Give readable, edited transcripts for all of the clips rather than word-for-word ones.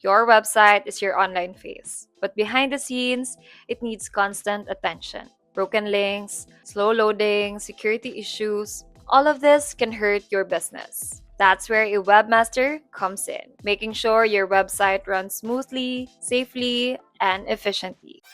Your website is your online face, but behind the scenes, it needs constant attention. Broken links, slow loading, security issues, all of this can hurt your business. That's where a webmaster comes in, making sure your website runs smoothly, safely, and efficiently.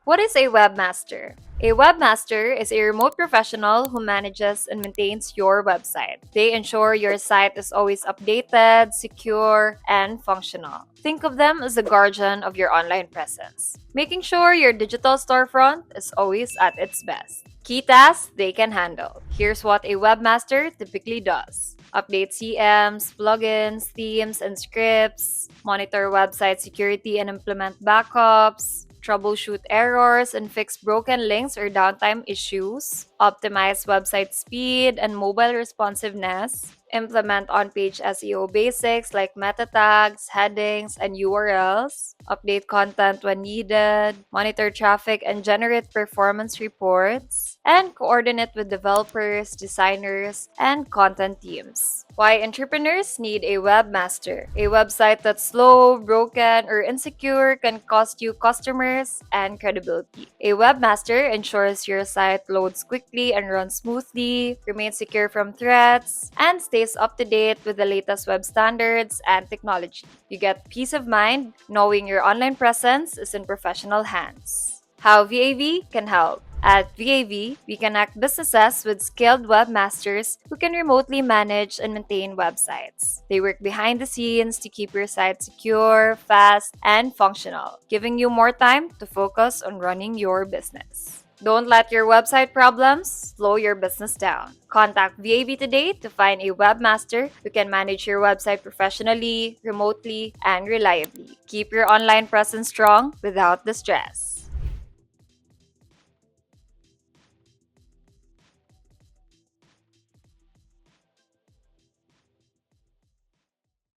What is a webmaster? A webmaster is a remote professional who manages and maintains your website. They ensure your site is always updated, secure, and functional. Think of them as the guardian of your online presence, making sure your digital storefront is always at its best. Key tasks they can handle. Here's what a webmaster typically does: update CMs, plugins, themes, and scripts, monitor website security and implement backups, troubleshoot errors and fix broken links or downtime issues, optimize website speed and mobile responsiveness, implement on-page SEO basics like meta tags, headings, and URLs, update content when needed, monitor traffic and generate performance reports, and coordinate with developers, designers, and content teams. Why entrepreneurs need a webmaster. A website that's slow, broken, or insecure can cost you customers and credibility. A webmaster ensures your site loads quickly and runs smoothly, remains secure from threats, and stays up to date with the latest web standards and technology. You get peace of mind knowing your online presence is in professional hands. How VAV can help. At VAV, we connect businesses with skilled webmasters who can remotely manage and maintain websites. They work behind the scenes to keep your site secure, fast, and functional, giving you more time to focus on running your business. Don't let your website problems slow your business down. Contact VAV today to find a webmaster who can manage your website professionally, remotely, and reliably. Keep your online presence strong without the stress.